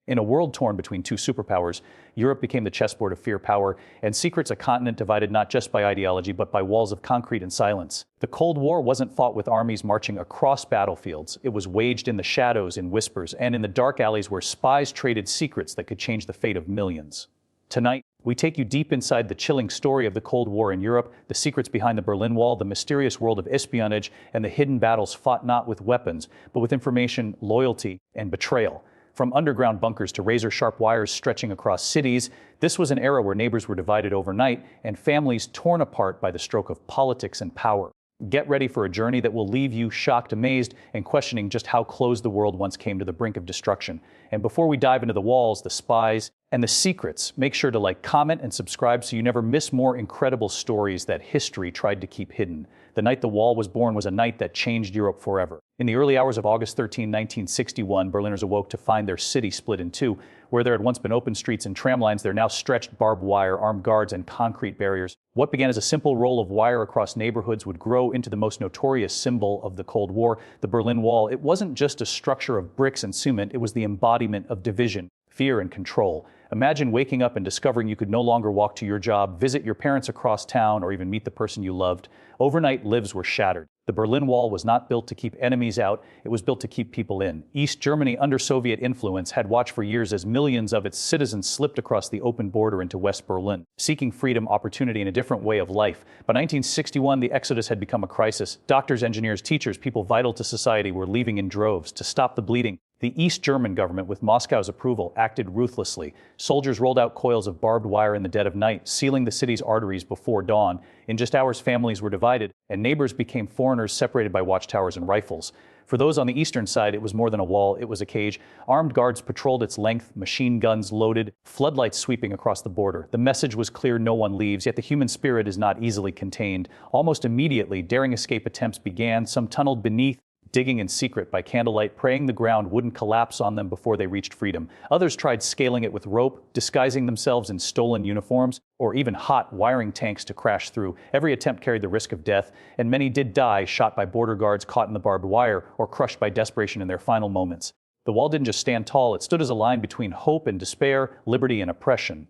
In a world torn between two superpowers, Europe became the chessboard of fear, power, and secrets, a continent divided not just by ideology but by walls of concrete and silence. The Cold War wasn't fought with armies marching across battlefields. It was waged in the shadows, in whispers, and in the dark alleys where spies traded secrets that could change the fate of millions. Tonight, we take you deep inside the chilling story of the Cold War in Europe, the secrets behind the Berlin Wall, the mysterious world of espionage, and the hidden battles fought not with weapons, but with information, loyalty, and betrayal. From underground bunkers to razor-sharp wires stretching across cities, this was an era where neighbors were divided overnight and families torn apart by the stroke of politics and power. Get ready for a journey that will leave you shocked, amazed, and questioning just how close the world once came to the brink of destruction. And before we dive into the walls, the spies, and the secrets, make sure to like, comment, and subscribe so you never miss more incredible stories that history tried to keep hidden. The night the wall was born was a night that changed Europe forever. In the early hours of August 13, 1961, Berliners awoke to find their city split in two. Where there had once been open streets and tram lines, there now stretched barbed wire, armed guards, and concrete barriers. What began as a simple roll of wire across neighborhoods would grow into the most notorious symbol of the Cold War, the Berlin Wall. It wasn't just a structure of bricks and cement, it was the embodiment of division, fear, and control. Imagine waking up and discovering you could no longer walk to your job, visit your parents across town, or even meet the person you loved. Overnight, lives were shattered. The Berlin Wall was not built to keep enemies out, it was built to keep people in. East Germany, under Soviet influence, had watched for years as millions of its citizens slipped across the open border into West Berlin, seeking freedom, opportunity, and a different way of life. By 1961, the exodus had become a crisis. Doctors, engineers, teachers, people vital to society were leaving in droves. To stop the bleeding, the East German government, with Moscow's approval, acted ruthlessly. Soldiers rolled out coils of barbed wire in the dead of night, sealing the city's arteries before dawn. In just hours, families were divided, and neighbors became foreigners separated by watchtowers and rifles. For those on the eastern side, it was more than a wall, it was a cage. Armed guards patrolled its length, machine guns loaded, floodlights sweeping across the border. The message was clear: no one leaves, yet the human spirit is not easily contained. Almost immediately, daring escape attempts began. Some tunneled beneath, digging in secret by candlelight, praying the ground wouldn't collapse on them before they reached freedom. Others tried scaling it with rope, disguising themselves in stolen uniforms, or even hot wiring tanks to crash through. Every attempt carried the risk of death, and many did die, shot by border guards caught in the barbed wire, or crushed by desperation in their final moments. The wall didn't just stand tall, it stood as a line between hope and despair, liberty and oppression.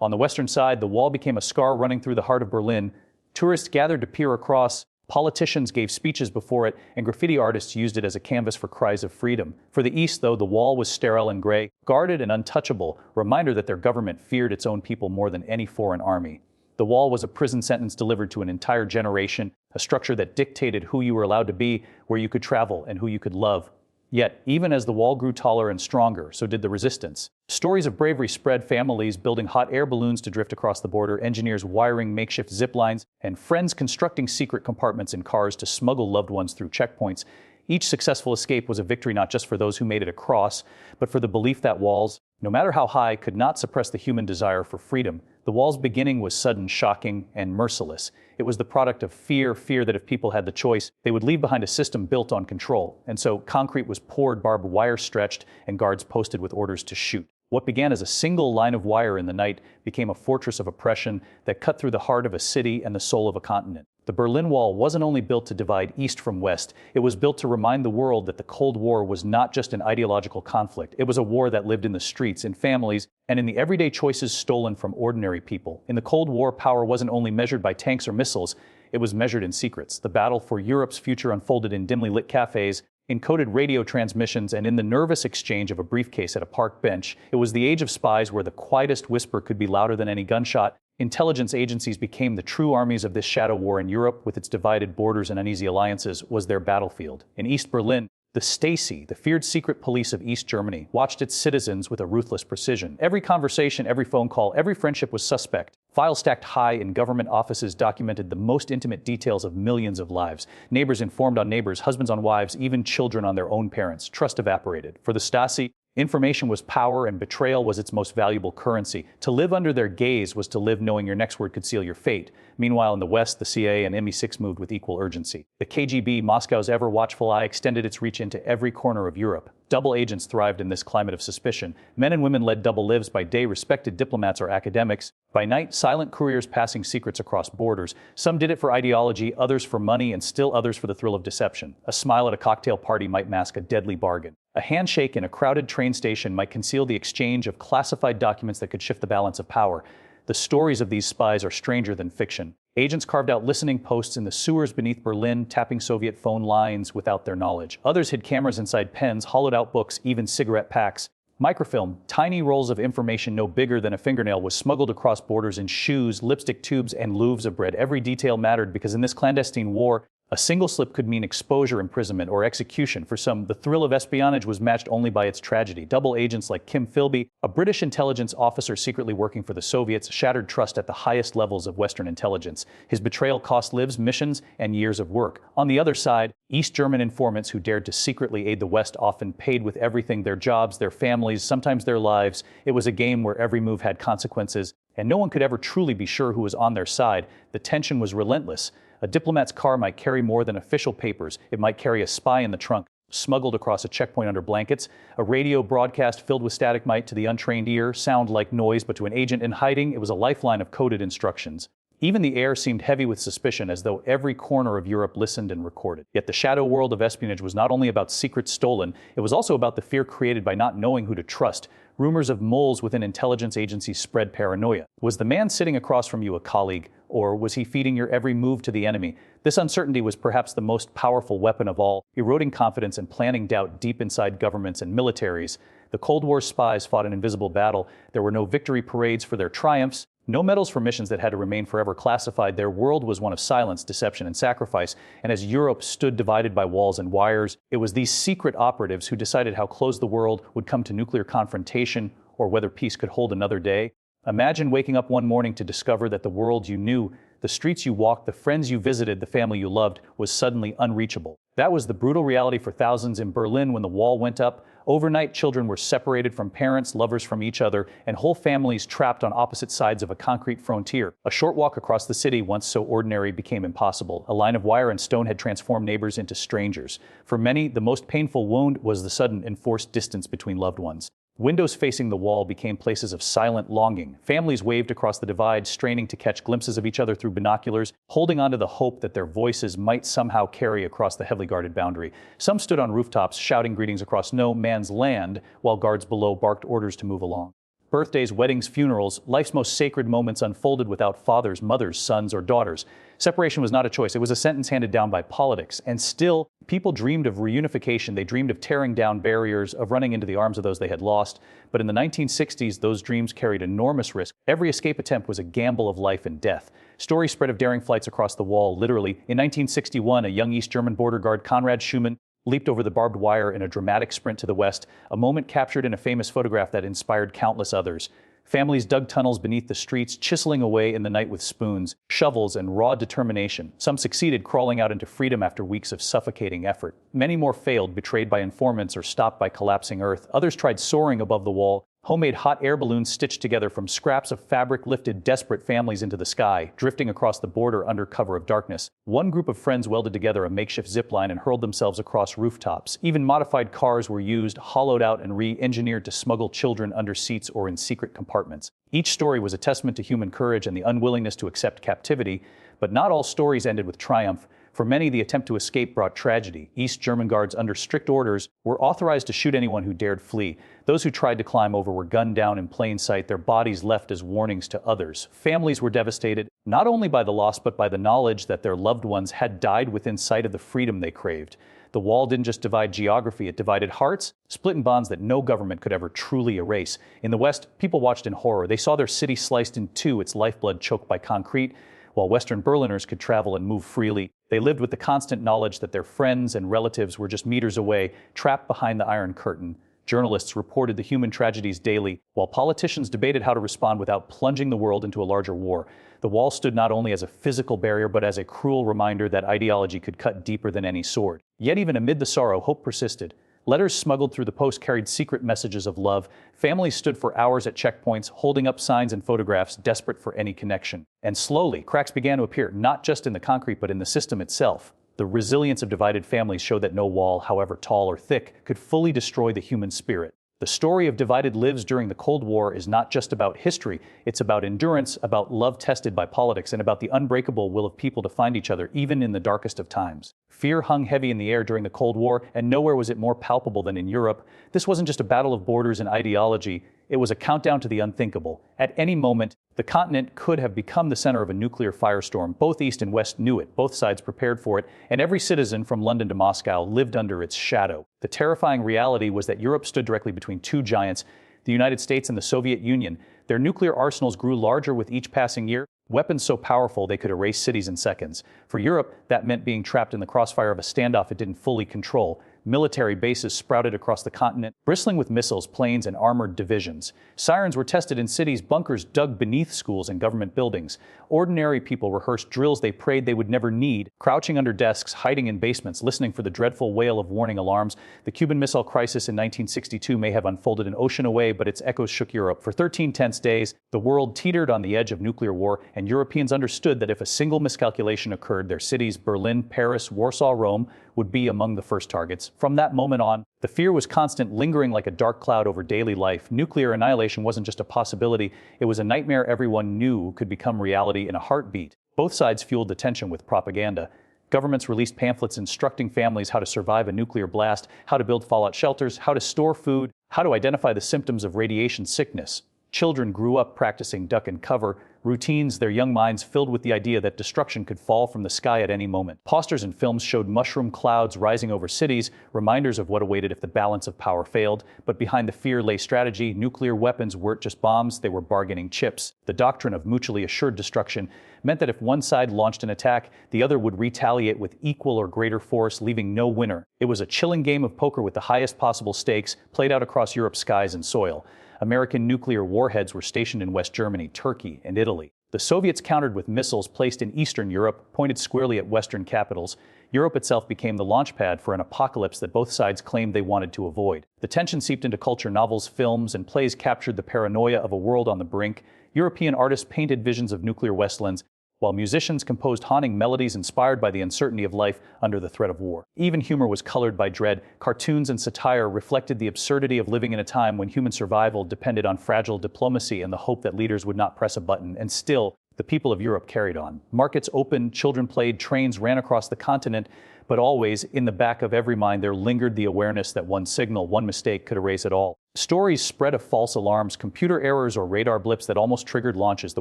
On the western side, the wall became a scar running through the heart of Berlin. Tourists gathered to peer across, politicians gave speeches before it, and graffiti artists used it as a canvas for cries of freedom. For the east, though, the wall was sterile and gray, guarded and untouchable, a reminder that their government feared its own people more than any foreign army. The wall was a prison sentence delivered to an entire generation, a structure that dictated who you were allowed to be, where you could travel, and who you could love. Yet, even as the wall grew taller and stronger, so did the resistance. Stories of bravery spread: families building hot air balloons to drift across the border, engineers wiring makeshift zip lines, and friends constructing secret compartments in cars to smuggle loved ones through checkpoints. Each successful escape was a victory not just for those who made it across, but for the belief that walls, no matter how high, could not suppress the human desire for freedom. The wall's beginning was sudden, shocking, and merciless. It was the product of fear that if people had the choice, they would leave behind a system built on control. And so concrete was poured, barbed wire stretched, and guards posted with orders to shoot. What began as a single line of wire in the night became a fortress of oppression that cut through the heart of a city and the soul of a continent. The Berlin Wall wasn't only built to divide east from west, it was built to remind the world that the Cold War was not just an ideological conflict. It was a war that lived in the streets, in families, and in the everyday choices stolen from ordinary people. In the Cold War, power wasn't only measured by tanks or missiles, it was measured in secrets. The battle for Europe's future unfolded in dimly lit cafes, in coded radio transmissions, and in the nervous exchange of a briefcase at a park bench. It was the age of spies, where the quietest whisper could be louder than any gunshot. Intelligence agencies became the true armies of this shadow war, and Europe, with its divided borders and uneasy alliances, was their battlefield. In East Berlin, the Stasi, the feared secret police of East Germany, watched its citizens with a ruthless precision. Every conversation, every phone call, every friendship was suspect. Files stacked high in government offices documented the most intimate details of millions of lives. Neighbors informed on neighbors, husbands on wives, even children on their own parents. Trust evaporated. For the Stasi, information was power, and betrayal was its most valuable currency. To live under their gaze was to live knowing your next word could seal your fate. Meanwhile, in the West, the CIA and MI6 moved with equal urgency. The KGB, Moscow's ever-watchful eye, extended its reach into every corner of Europe. Double agents thrived in this climate of suspicion. Men and women led double lives: by day, respected diplomats or academics; by night, silent couriers passing secrets across borders. Some did it for ideology, others for money, and still others for the thrill of deception. A smile at a cocktail party might mask a deadly bargain. A handshake in a crowded train station might conceal the exchange of classified documents that could shift the balance of power. The stories of these spies are stranger than fiction. Agents carved out listening posts in the sewers beneath Berlin, tapping Soviet phone lines without their knowledge. Others hid cameras inside pens, hollowed out books, even cigarette packs. Microfilm, tiny rolls of information no bigger than a fingernail, was smuggled across borders in shoes, lipstick tubes, and loaves of bread. Every detail mattered because in this clandestine war, a single slip could mean exposure, imprisonment, or execution. For some, the thrill of espionage was matched only by its tragedy. Double agents like Kim Philby, a British intelligence officer secretly working for the Soviets, shattered trust at the highest levels of Western intelligence. His betrayal cost lives, missions, and years of work. On the other side, East German informants who dared to secretly aid the West often paid with everything: their jobs, their families, sometimes their lives. It was a game where every move had consequences, and no one could ever truly be sure who was on their side. The tension was relentless. A diplomat's car might carry more than official papers. It might carry a spy in the trunk, smuggled across a checkpoint under blankets. A radio broadcast filled with static might, to the untrained ear, sound like noise, but to an agent in hiding, it was a lifeline of coded instructions. Even the air seemed heavy with suspicion, as though every corner of Europe listened and recorded. Yet the shadow world of espionage was not only about secrets stolen, it was also about the fear created by not knowing who to trust. Rumors of moles within intelligence agencies spread paranoia. Was the man sitting across from you a colleague, or was he feeding your every move to the enemy? This uncertainty was perhaps the most powerful weapon of all, eroding confidence and planting doubt deep inside governments and militaries. The Cold War spies fought an invisible battle. There were no victory parades for their triumphs, no medals for missions that had to remain forever classified. Their world was one of silence, deception, and sacrifice. And as Europe stood divided by walls and wires, it was these secret operatives who decided how close the world would come to nuclear confrontation, or whether peace could hold another day. Imagine waking up one morning to discover that the world you knew, the streets you walked, the friends you visited, the family you loved, was suddenly unreachable. That was the brutal reality for thousands in Berlin when the wall went up. Overnight, children were separated from parents, lovers from each other, and whole families trapped on opposite sides of a concrete frontier. A short walk across the city, once so ordinary, became impossible. A line of wire and stone had transformed neighbors into strangers. For many, the most painful wound was the sudden enforced distance between loved ones. Windows facing the wall became places of silent longing. Families waved across the divide, straining to catch glimpses of each other through binoculars, holding on to the hope that their voices might somehow carry across the heavily guarded boundary. Some stood on rooftops, shouting greetings across no man's land, while guards below barked orders to move along. Birthdays, weddings, funerals, life's most sacred moments unfolded without fathers, mothers, sons, or daughters. Separation was not a choice. It was a sentence handed down by politics. And still, people dreamed of reunification. They dreamed of tearing down barriers, of running into the arms of those they had lost. But in the 1960s, those dreams carried enormous risk. Every escape attempt was a gamble of life and death. Stories spread of daring flights across the wall, literally. In 1961, a young East German border guard, Konrad Schumann, leaped over the barbed wire in a dramatic sprint to the west, a moment captured in a famous photograph that inspired countless others. Families dug tunnels beneath the streets, chiseling away in the night with spoons, shovels, and raw determination. Some succeeded, crawling out into freedom after weeks of suffocating effort. Many more failed, betrayed by informants or stopped by collapsing earth. Others tried soaring above the wall. Homemade hot air balloons stitched together from scraps of fabric lifted desperate families into the sky, drifting across the border under cover of darkness. One group of friends welded together a makeshift zipline and hurled themselves across rooftops. Even modified cars were used, hollowed out and re-engineered to smuggle children under seats or in secret compartments. Each story was a testament to human courage and the unwillingness to accept captivity, but not all stories ended with triumph. For many, the attempt to escape brought tragedy. East German guards, under strict orders, were authorized to shoot anyone who dared flee. Those who tried to climb over were gunned down in plain sight, their bodies left as warnings to others. Families were devastated, not only by the loss, but by the knowledge that their loved ones had died within sight of the freedom they craved. The wall didn't just divide geography, it divided hearts, split in bonds that no government could ever truly erase. In the West, people watched in horror. They saw their city sliced in two, its lifeblood choked by concrete. While Western Berliners could travel and move freely, they lived with the constant knowledge that their friends and relatives were just meters away, trapped behind the Iron Curtain. Journalists reported the human tragedies daily, while politicians debated how to respond without plunging the world into a larger war. The wall stood not only as a physical barrier, but as a cruel reminder that ideology could cut deeper than any sword. Yet even amid the sorrow, hope persisted. Letters smuggled through the post carried secret messages of love. Families stood for hours at checkpoints, holding up signs and photographs, desperate for any connection. And slowly, cracks began to appear, not just in the concrete, but in the system itself. The resilience of divided families showed that no wall, however tall or thick, could fully destroy the human spirit. The story of divided lives during the Cold War is not just about history, it's about endurance, about love tested by politics, and about the unbreakable will of people to find each other, even in the darkest of times. Fear hung heavy in the air during the Cold War, and nowhere was it more palpable than in Europe. This wasn't just a battle of borders and ideology, it was a countdown to the unthinkable. At any moment, the continent could have become the center of a nuclear firestorm. Both East and West knew it, both sides prepared for it, and every citizen from London to Moscow lived under its shadow. The terrifying reality was that Europe stood directly between two giants, the United States and the Soviet Union. Their nuclear arsenals grew larger with each passing year, weapons so powerful they could erase cities in seconds. For Europe, that meant being trapped in the crossfire of a standoff it didn't fully control. Military bases sprouted across the continent, bristling with missiles, planes, and armored divisions. Sirens were tested in cities, bunkers dug beneath schools and government buildings. Ordinary people rehearsed drills they prayed they would never need, crouching under desks, hiding in basements, listening for the dreadful wail of warning alarms. The Cuban Missile Crisis in 1962 may have unfolded an ocean away, but its echoes shook Europe. For 13 tense days, the world teetered on the edge of nuclear war, and Europeans understood that if a single miscalculation occurred, their cities, Berlin, Paris, Warsaw, Rome, would be among the first targets. From that moment on, the fear was constant, lingering like a dark cloud over daily life. Nuclear annihilation wasn't just a possibility, it was a nightmare everyone knew could become reality in a heartbeat. Both sides fueled the tension with propaganda. Governments released pamphlets instructing families how to survive a nuclear blast, how to build fallout shelters, how to store food, how to identify the symptoms of radiation sickness. Children grew up practicing duck and cover, routines their young minds filled with the idea that destruction could fall from the sky at any moment. Posters and films showed mushroom clouds rising over cities, reminders of what awaited if the balance of power failed. But behind the fear lay strategy. Nuclear weapons weren't just bombs, they were bargaining chips. The doctrine of mutually assured destruction meant that if one side launched an attack, the other would retaliate with equal or greater force, leaving no winner. It was a chilling game of poker with the highest possible stakes, played out across Europe's skies and soil. American nuclear warheads were stationed in West Germany, Turkey, and Italy. The Soviets countered with missiles placed in Eastern Europe, pointed squarely at Western capitals. Europe itself became the launchpad for an apocalypse that both sides claimed they wanted to avoid. The tension seeped into culture. Novels, films, and plays captured the paranoia of a world on the brink. European artists painted visions of nuclear wastelands, while musicians composed haunting melodies inspired by the uncertainty of life under the threat of war. Even humor was colored by dread. Cartoons and satire reflected the absurdity of living in a time when human survival depended on fragile diplomacy and the hope that leaders would not press a button. And still, the people of Europe carried on. Markets opened, children played, trains ran across the continent, but always, in the back of every mind, there lingered the awareness that one signal, one mistake could erase it all. Stories spread of false alarms, computer errors, or radar blips that almost triggered launches. The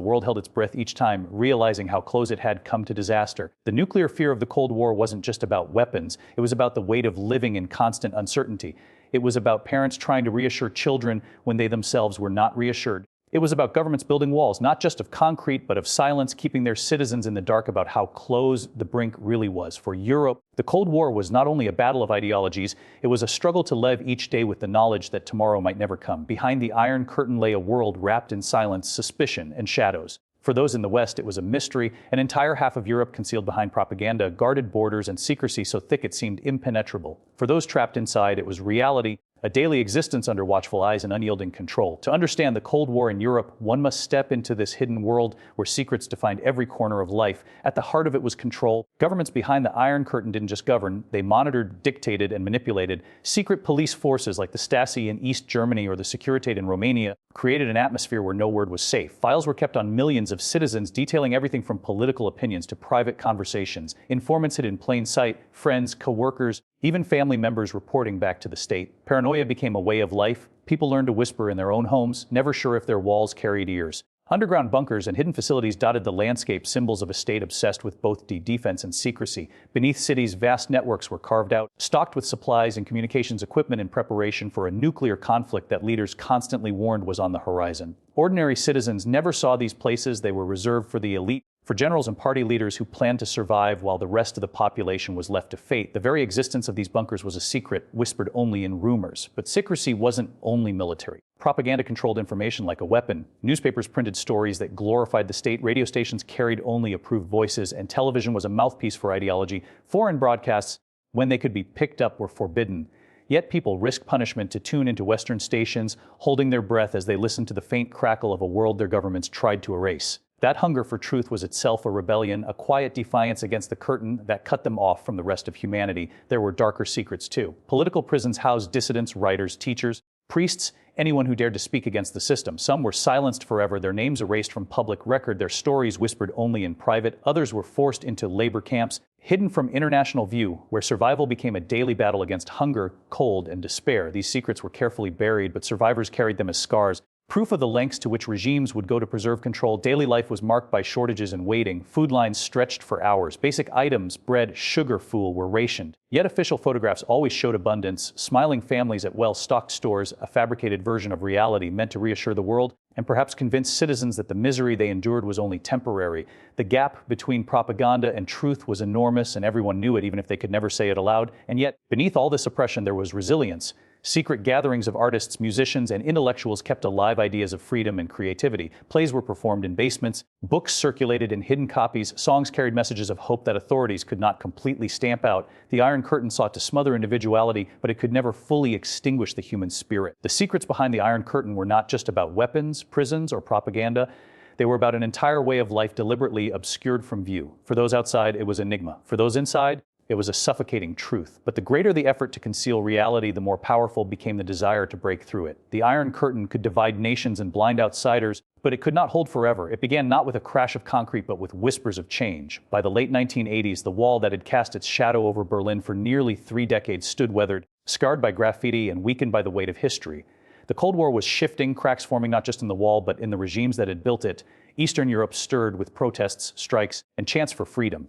world held its breath each time, realizing how close it had come to disaster. The nuclear fear of the Cold War wasn't just about weapons. It was about the weight of living in constant uncertainty. It was about parents trying to reassure children when they themselves were not reassured. It was about governments building walls, not just of concrete, but of silence, keeping their citizens in the dark about how close the brink really was. For Europe, the Cold War was not only a battle of ideologies, it was a struggle to live each day with the knowledge that tomorrow might never come. Behind the Iron Curtain lay a world wrapped in silence, suspicion, and shadows. For those in the West, it was a mystery, an entire half of Europe concealed behind propaganda, guarded borders, and secrecy so thick it seemed impenetrable. For those trapped inside, it was reality, a daily existence under watchful eyes and unyielding control. To understand the Cold War in Europe, one must step into this hidden world where secrets defined every corner of life. At the heart of it was control. Governments behind the Iron Curtain didn't just govern, they monitored, dictated, and manipulated. Secret police forces like the Stasi in East Germany or the Securitate in Romania created an atmosphere where no word was safe. Files were kept on millions of citizens, detailing everything from political opinions to private conversations. Informants hid in plain sight, friends, co-workers, even family members reporting back to the state. Paranoia became a way of life. People learned to whisper in their own homes, never sure if their walls carried ears. Underground bunkers and hidden facilities dotted the landscape, symbols of a state obsessed with both defense and secrecy. Beneath cities, vast networks were carved out, stocked with supplies and communications equipment in preparation for a nuclear conflict that leaders constantly warned was on the horizon. Ordinary citizens never saw these places. They were reserved for the elite, for generals and party leaders who planned to survive while the rest of the population was left to fate. The very existence of these bunkers was a secret, whispered only in rumors. But secrecy wasn't only military. Propaganda controlled information like a weapon. Newspapers printed stories that glorified the state, radio stations carried only approved voices, and television was a mouthpiece for ideology. Foreign broadcasts, when they could be picked up, were forbidden. Yet people risked punishment to tune into Western stations, holding their breath as they listened to the faint crackle of a world their governments tried to erase. That hunger for truth was itself a rebellion, a quiet defiance against the curtain that cut them off from the rest of humanity. There were darker secrets too. Political prisons housed dissidents, writers, teachers. Priests, anyone who dared to speak against the system. Some were silenced forever, their names erased from public record, their stories whispered only in private. Others were forced into labor camps, hidden from international view, where survival became a daily battle against hunger, cold, and despair. These secrets were carefully buried, but survivors carried them as scars. Proof of the lengths to which regimes would go to preserve control. Daily life was marked by shortages and waiting. Food lines stretched for hours. Basic items, bread, sugar, fool, were rationed. Yet official photographs always showed abundance, smiling families at well-stocked stores, a fabricated version of reality meant to reassure the world and perhaps convince citizens that the misery they endured was only temporary. The gap between propaganda and truth was enormous, and everyone knew it, even if they could never say it aloud. And yet, beneath all this oppression, there was resilience. Secret gatherings of artists, musicians, and intellectuals kept alive ideas of freedom and creativity. Plays were performed in basements, books circulated in hidden copies, songs carried messages of hope that authorities could not completely stamp out. The Iron Curtain sought to smother individuality, but it could never fully extinguish the human spirit. The secrets behind the Iron Curtain were not just about weapons, prisons, or propaganda. They were about an entire way of life deliberately obscured from view. For those outside, it was enigma. For those inside, it was a suffocating truth. But the greater the effort to conceal reality, the more powerful became the desire to break through it. The Iron Curtain could divide nations and blind outsiders, but it could not hold forever. It began not with a crash of concrete, but with whispers of change. By the late 1980s, the wall that had cast its shadow over Berlin for nearly 3 decades stood weathered, scarred by graffiti and weakened by the weight of history. The Cold War was shifting, cracks forming not just in the wall, but in the regimes that had built it. Eastern Europe stirred with protests, strikes, and chants for freedom.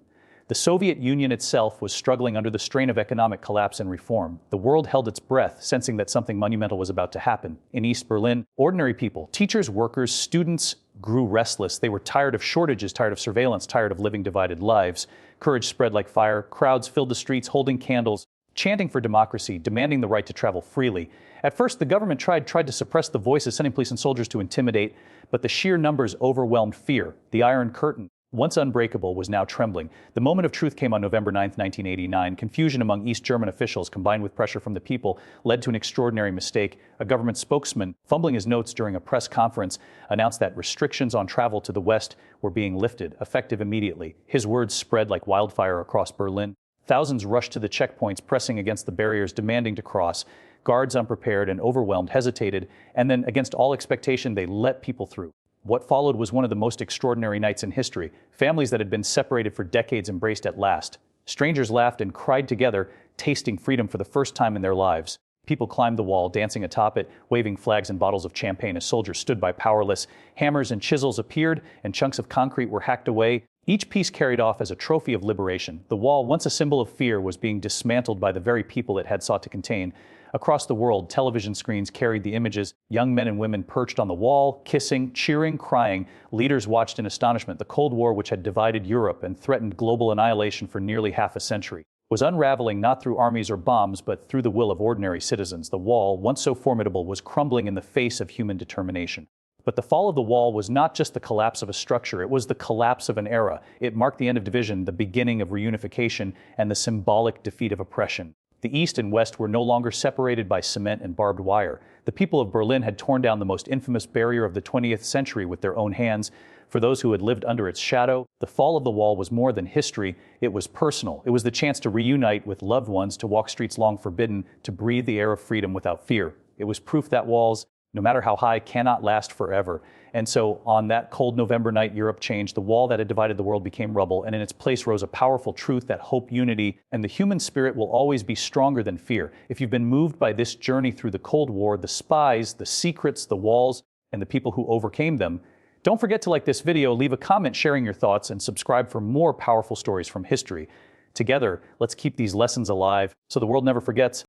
The Soviet Union itself was struggling under the strain of economic collapse and reform. The world held its breath, sensing that something monumental was about to happen. In East Berlin, ordinary people, teachers, workers, students, grew restless. They were tired of shortages, tired of surveillance, tired of living divided lives. Courage spread like fire. Crowds filled the streets, holding candles, chanting for democracy, demanding the right to travel freely. At first, the government tried to suppress the voices, sending police and soldiers to intimidate, but the sheer numbers overwhelmed fear. The Iron Curtain, once unbreakable, was now trembling. The moment of truth came on November 9, 1989. Confusion among East German officials, combined with pressure from the people, led to an extraordinary mistake. A government spokesman, fumbling his notes during a press conference, announced that restrictions on travel to the West were being lifted, effective immediately. His words spread like wildfire across Berlin. Thousands rushed to the checkpoints, pressing against the barriers, demanding to cross. Guards, unprepared and overwhelmed, hesitated, and then, against all expectation, they let people through. What followed was one of the most extraordinary nights in history. Families that had been separated for decades embraced at last. Strangers laughed and cried together, tasting freedom for the first time in their lives. People climbed the wall, dancing atop it, waving flags and bottles of champagne as soldiers stood by powerless. Hammers and chisels appeared, and chunks of concrete were hacked away, each piece carried off as a trophy of liberation. The wall, once a symbol of fear, was being dismantled by the very people it had sought to contain. Across the world, television screens carried the images. Young men and women perched on the wall, kissing, cheering, crying. Leaders watched in astonishment. The Cold War, which had divided Europe and threatened global annihilation for nearly half a century, was unraveling not through armies or bombs, but through the will of ordinary citizens. The wall, once so formidable, was crumbling in the face of human determination. But the fall of the wall was not just the collapse of a structure, it was the collapse of an era. It marked the end of division, the beginning of reunification, and the symbolic defeat of oppression. The East and West were no longer separated by cement and barbed wire. The people of Berlin had torn down the most infamous barrier of the 20th century with their own hands. For those who had lived under its shadow, the fall of the wall was more than history, it was personal. It was the chance to reunite with loved ones, to walk streets long forbidden, to breathe the air of freedom without fear. It was proof that walls, no matter how high, cannot last forever. And so on that cold November night, Europe changed. The wall that had divided the world became rubble, and in its place rose a powerful truth that hope, unity, and the human spirit will always be stronger than fear. If you've been moved by this journey through the Cold War, the spies, the secrets, the walls, and the people who overcame them, don't forget to like this video, leave a comment sharing your thoughts, and subscribe for more powerful stories from history. Together, let's keep these lessons alive so the world never forgets